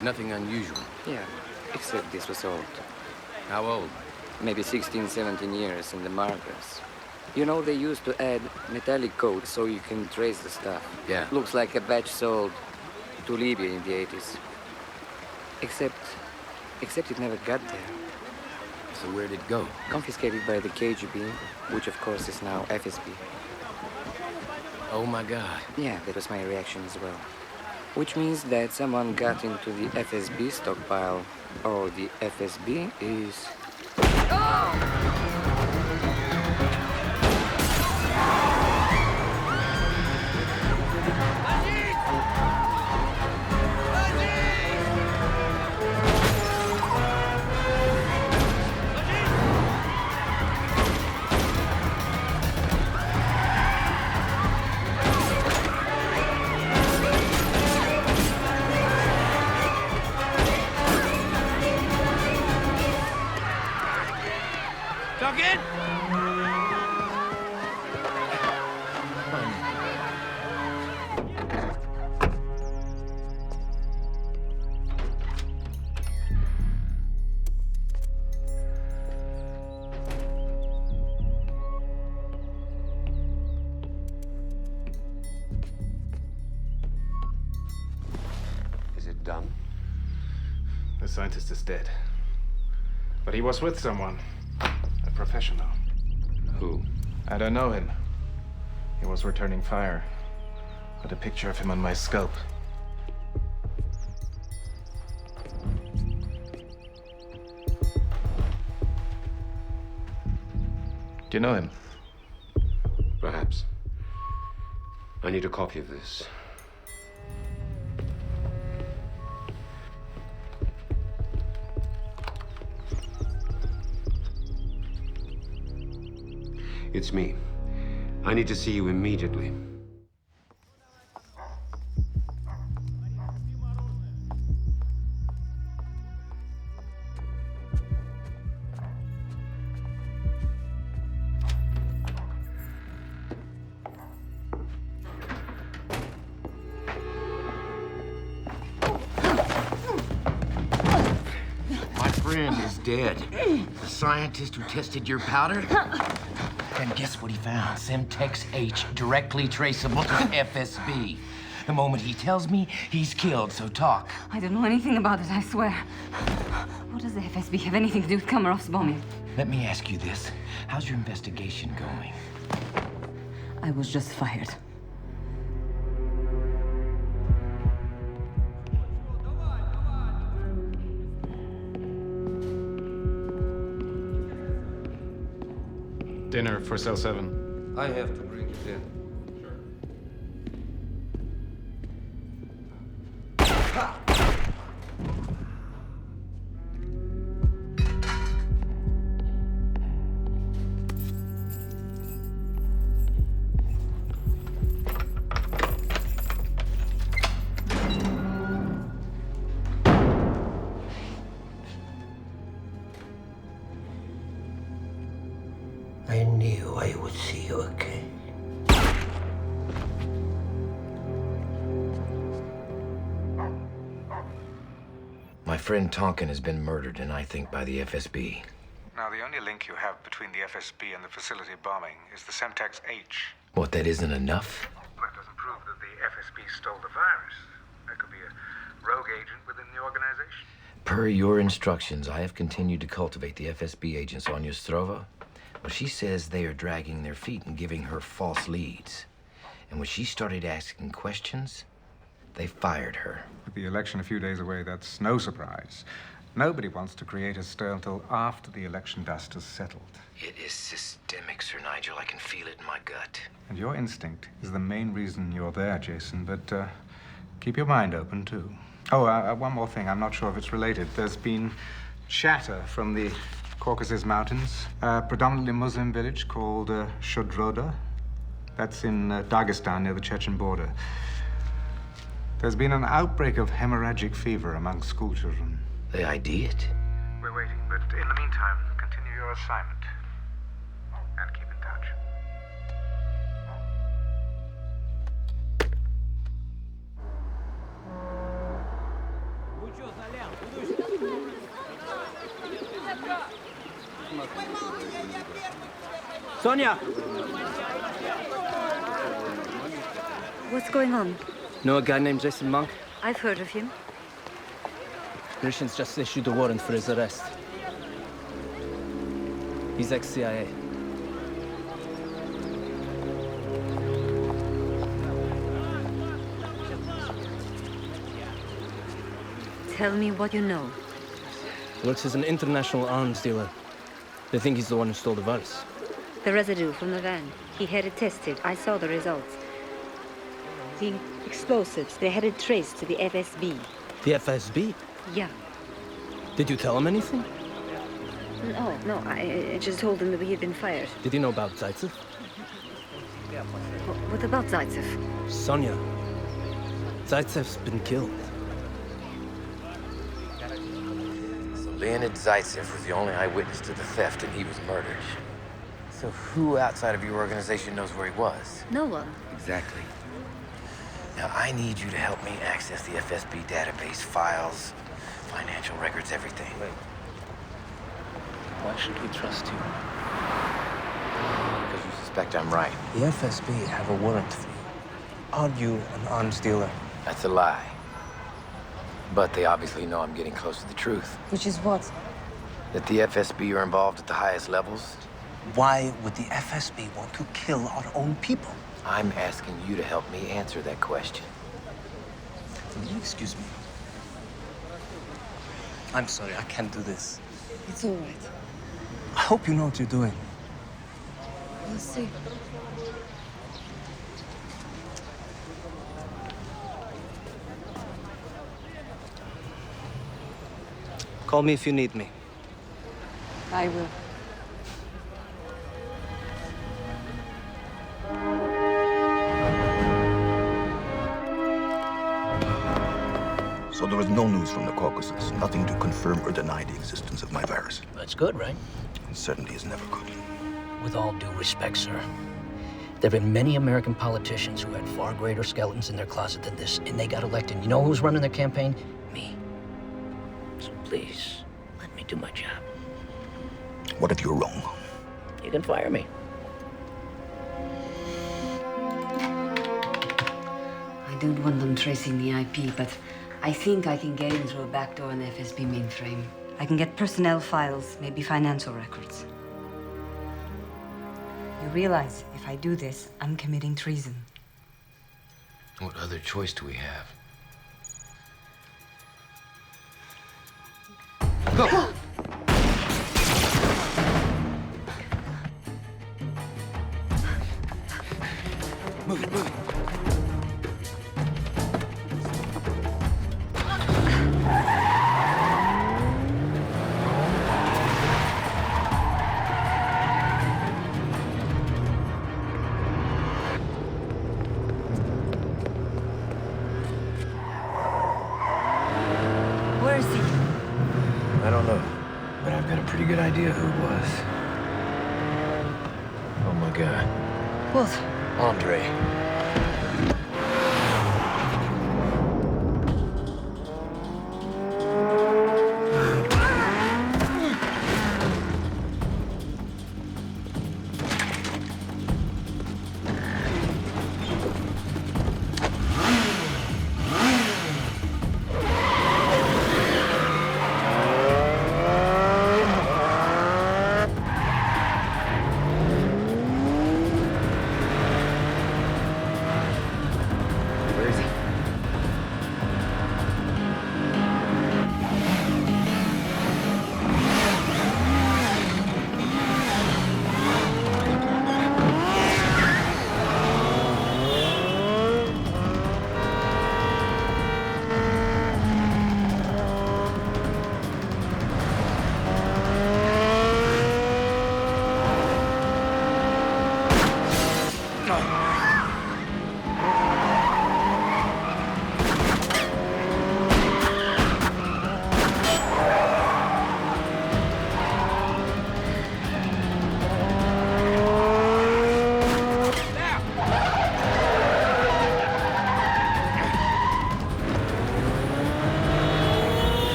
Nothing unusual. Yeah, except this was old. How old? Maybe 16, 17 years in the markers. You know, they used to add metallic coat so you can trace the stuff. Yeah. Looks like a batch sold to Libya in the 80s. Except it never got there. So where'd it go? Confiscated by the KGB, which of course is now FSB. Oh my God. Yeah, that was my reaction as well. Which means that someone got into the FSB stockpile, or the FSB is... Bergin! Is it done? The scientist is dead. But he was with someone. A professional. Who? I don't know him. He was returning fire. Got a picture of him on my scope. Do you know him? Perhaps. I need a copy of this. It's me. I need to see you immediately. My friend is dead. The scientist who tested your powder. And guess what he found? Semtex H, directly traceable to FSB. The moment he tells me, he's killed, so talk. I don't know anything about it, I swear. What does the FSB have anything to do with Kamarov's bombing? Let me ask you this. How's your investigation going? I was just fired. Dinner for Cell 7. I have to bring it in. I knew I would see you again. My friend Tonkin has been murdered, and I think by the FSB. Now, the only link you have between the FSB and the facility bombing is the Semtex H. What, that isn't enough? That doesn't prove that the FSB stole the virus. There could be a rogue agent within the organization. Per your instructions, I have continued to cultivate the FSB agent Sonia Strova. Well, she says they are dragging their feet and giving her false leads. And when she started asking questions, they fired her. With the election a few days away, that's no surprise. Nobody wants to create a stir until after the election dust has settled. It is systemic, Sir Nigel. I can feel it in my gut. And your instinct is the main reason you're there, Jason, but keep your mind open, too. Oh, one more thing. I'm not sure if it's related. There's been chatter from the Caucasus Mountains, a predominantly Muslim village called Shodroda. That's in Dagestan, near the Chechen border. There's been an outbreak of hemorrhagic fever among schoolchildren. They ID it? We're waiting, but in the meantime, continue your assignment. And keep in touch. Sonia! What's going on? Know a guy named Jason Monk? I've heard of him. Russians just issued a warrant for his arrest. He's ex-CIA. Tell me what you know. Works as an international arms dealer. They think he's the one who stole the virus. The residue from the van. He had it tested. I saw the results. The explosives, they had it traced to the FSB. The FSB? Yeah. Did you tell him anything? No, I just told him that we had been fired. Did he know about Zaitsev? What about Zaitsev? Sonia. Zaitsev's been killed. So Leonid Zaitsev was the only eyewitness to the theft, and he was murdered. So who outside of your organization knows where he was? No one. Exactly. Now, I need you to help me access the FSB database, files, financial records, everything. Why should we trust you? Because you suspect I'm right. The FSB have a warrant for you. Are you an arms dealer? That's a lie. But they obviously know I'm getting close to the truth. Which is what? That the FSB are involved at the highest levels. Why would the FSB want to kill our own people? I'm asking you to help me answer that question. Will you excuse me? I'm sorry, I can't do this. It's all right. I hope you know what you're doing. We'll see. Call me if you need me. I will. So there is no news from the Caucasus. Nothing to confirm or deny the existence of my virus. That's good, right? It certainly is never good. With all due respect, sir, there have been many American politicians who had far greater skeletons in their closet than this, and they got elected. You know who's running their campaign? Me. So please, let me do my job. What if you're wrong? You can fire me. I don't want them tracing the IP, but I think I can get in through a back door in the FSB mainframe. I can get personnel files, maybe financial records. You realize, if I do this, I'm committing treason. What other choice do we have? Go! Move it, move it. Where is he? I don't know, but I've got a pretty good idea who it was. Oh my God. What? Andre.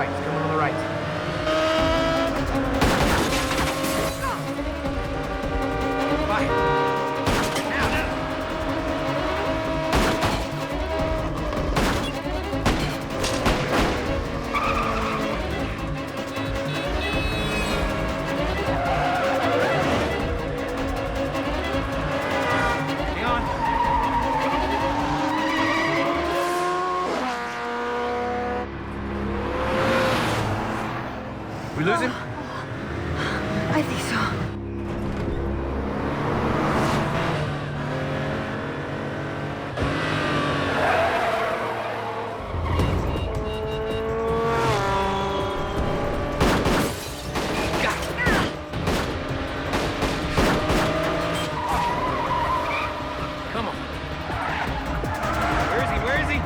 right. He's coming on the right. We lose him? I think so. Come on. Where is he? Where is he?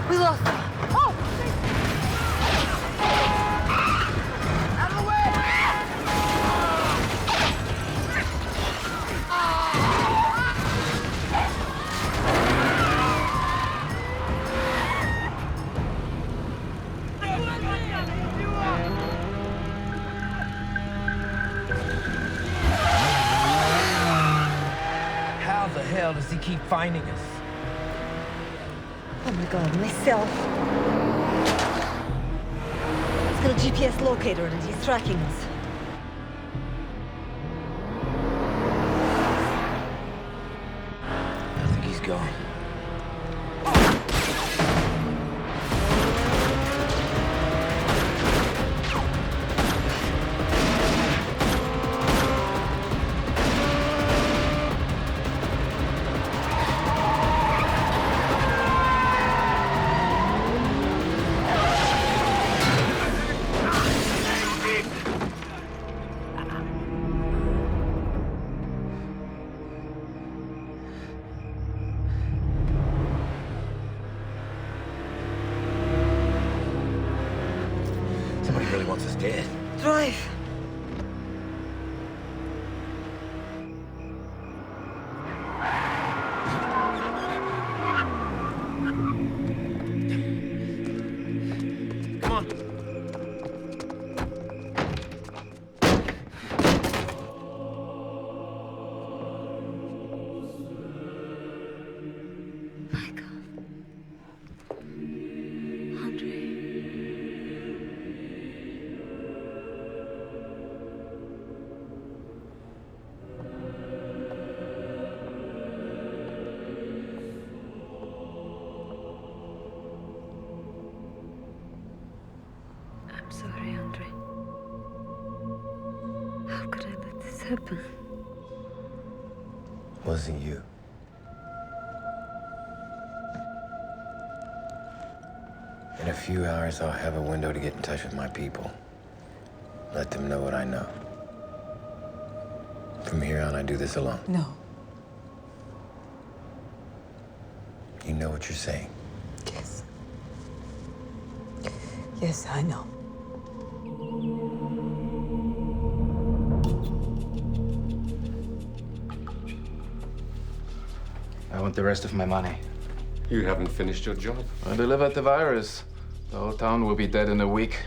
We lost him. How the hell does he keep finding us? Oh my god, myself. He's got a GPS locator and he's tracking us. I think he's gone. Somebody really wants us dead. Drive. Come on. I'm sorry, Andre. How could I let this happen? Wasn't you. In a few hours, I'll have a window to get in touch with my people. Let them know what I know. From here on, I do this alone. No. You know what you're saying. Yes. Yes, I know. I want the rest of my money. You haven't finished your job. I delivered the virus. The whole town will be dead in a week.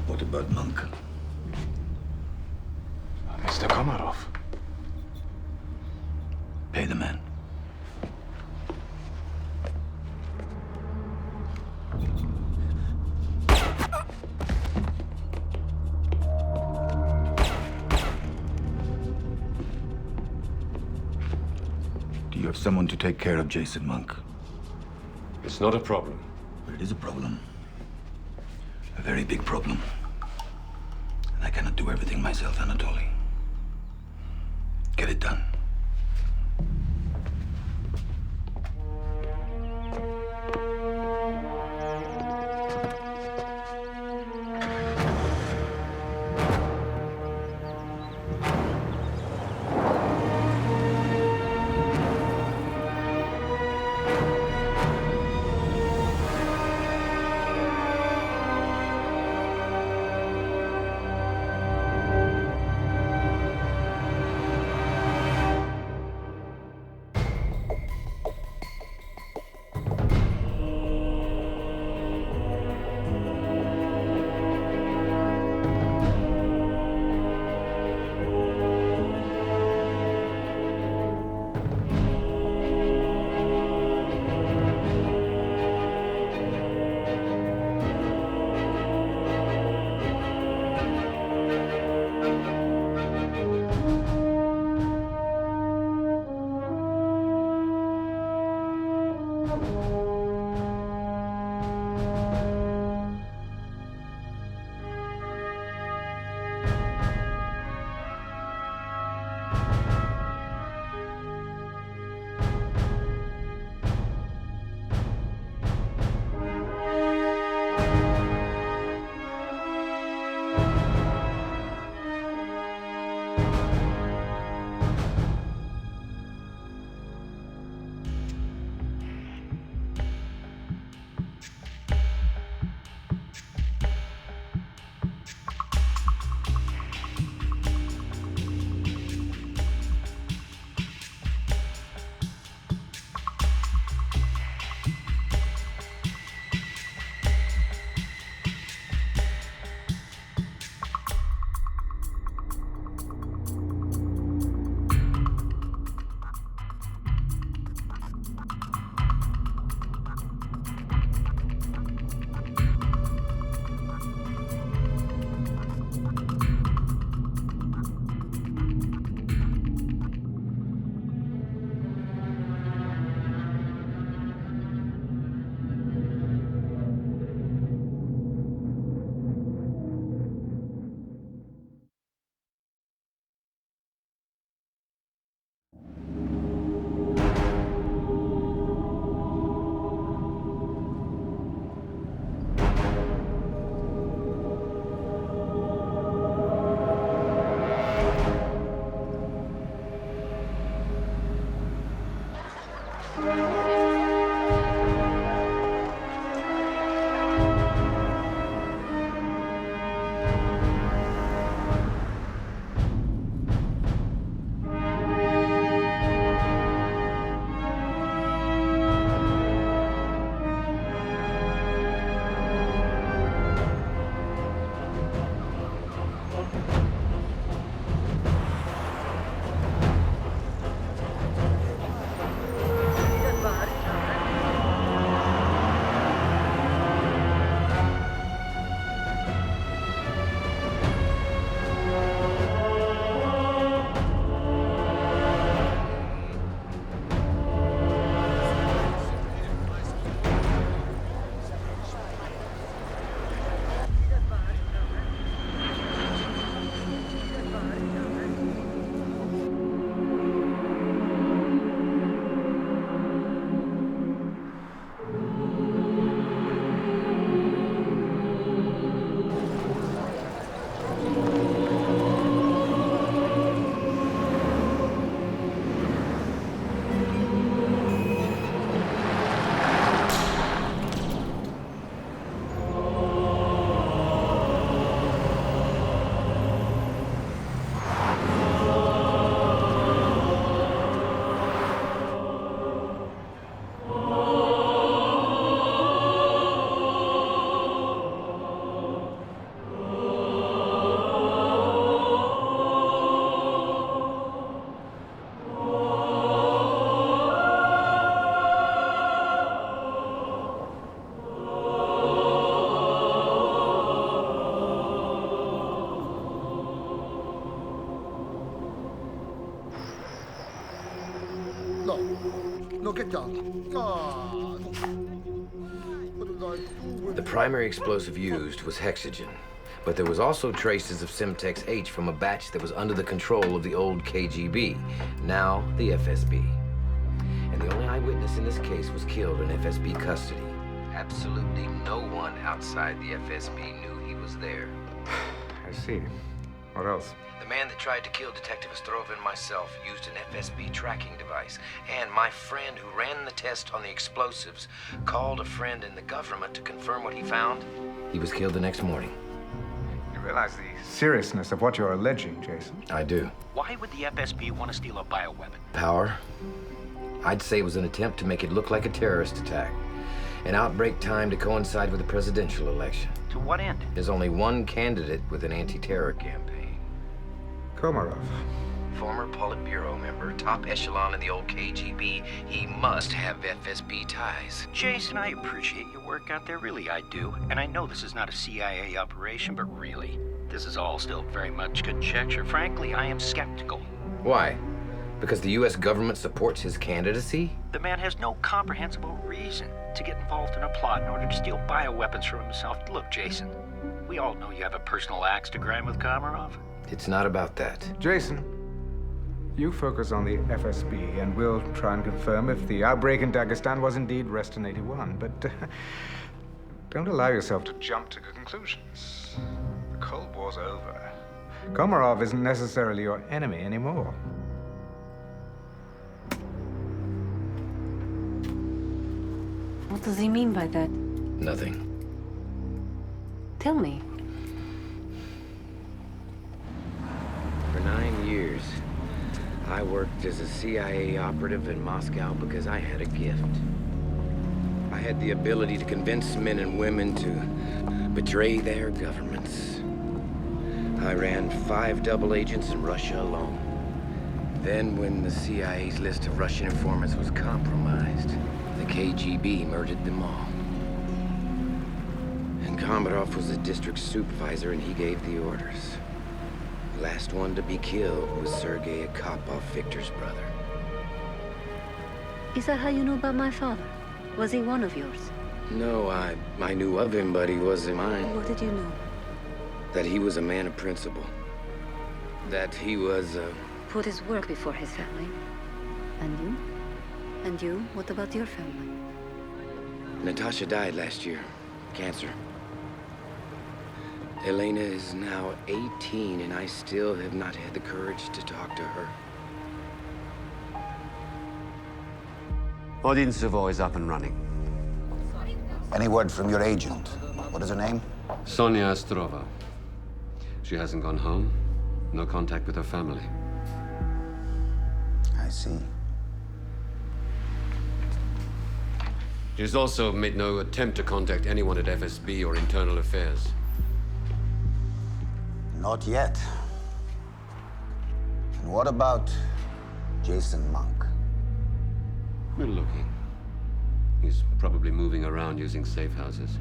What about Monk? Mr. Komarov. Pay the man. Do you have someone to take care of Jason Monk? It's not a problem. But it is a problem. A very big problem. And I cannot do everything myself, Anatoly. Get it done. No. No, get down. God. What did I do? The primary explosive used was hexogen, but there was also traces of Semtex H from a batch that was under the control of the old KGB, now the FSB. And the only eyewitness in this case was killed in FSB custody. Absolutely no one outside the FSB knew he was there. I see. What else? The man that tried to kill Detective Ostrova and myself used an FSB tracking device. And my friend who ran the test on the explosives called a friend in the government to confirm what he found. He was killed the next morning. You realize the seriousness of what you're alleging, Jason? I do. Why would the FSB want to steal a bioweapon? Power. I'd say it was an attempt to make it look like a terrorist attack. An outbreak time to coincide with the presidential election. To what end? There's only one candidate with an anti-terror campaign. Komarov. Former Politburo member, top echelon in the old KGB. He must have FSB ties. Jason, I appreciate your work out there, really I do. And I know this is not a CIA operation, but really, this is all still very much conjecture. Frankly, I am skeptical. Why? Because the U.S. government supports his candidacy? The man has no comprehensible reason to get involved in a plot in order to steal bioweapons from himself. Look, Jason, we all know you have a personal axe to grind with Komarov. It's not about that. Jason, you focus on the FSB, and we'll try and confirm if the outbreak in Dagestan was indeed Reston 81. But don't allow yourself to jump to conclusions. The Cold War's over. Komarov isn't necessarily your enemy anymore. What does he mean by that? Nothing. Tell me. For 9 years, I worked as a CIA operative in Moscow because I had a gift. I had the ability to convince men and women to betray their governments. I ran 5 double agents in Russia alone. Then, when the CIA's list of Russian informants was compromised, the KGB murdered them all. And Komarov was the district supervisor, and he gave the orders. The last one to be killed was Sergei Akopov, Victor's brother. Is that how you know about my father? Was he one of yours? No, I knew of him, but he wasn't mine. What did you know? That he was a man of principle. That he was, Put his work before his family. And you? And you? What about your family? Natasha died last year. Cancer. Elena is now 18, and I still have not had the courage to talk to her. Odintsevo is up and running. Any word from your agent? What is her name? Sonia Ostrova. She hasn't gone home. No contact with her family. I see. She's also made no attempt to contact anyone at FSB or Internal Affairs. Not yet. And what about Jason Monk? We're looking. He's probably moving around using safe houses.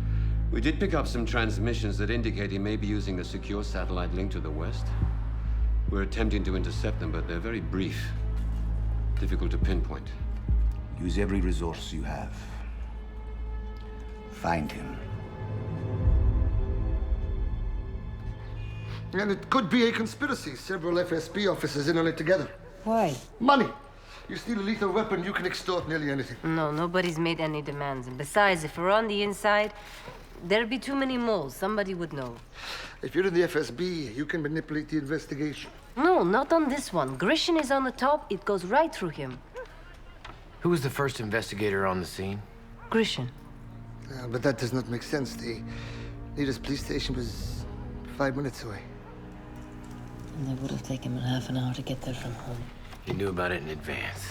We did pick up some transmissions that indicate he may be using a secure satellite link to the west. We're attempting to intercept them, but they're very brief. Difficult to pinpoint. Use every resource you have. Find him. And it could be a conspiracy. Several FSB officers in on it together. Why? Money. You steal a lethal weapon, you can extort nearly anything. No, nobody's made any demands. And besides, if we're on the inside, there'd be too many moles. Somebody would know. If you're in the FSB, you can manipulate the investigation. No, not on this one. Grishin is on the top. It goes right through him. Who was the first investigator on the scene? Grishin. But that does not make sense. The nearest police station was 5 minutes away. And it would have taken him half an hour to get there from home. He knew about it in advance.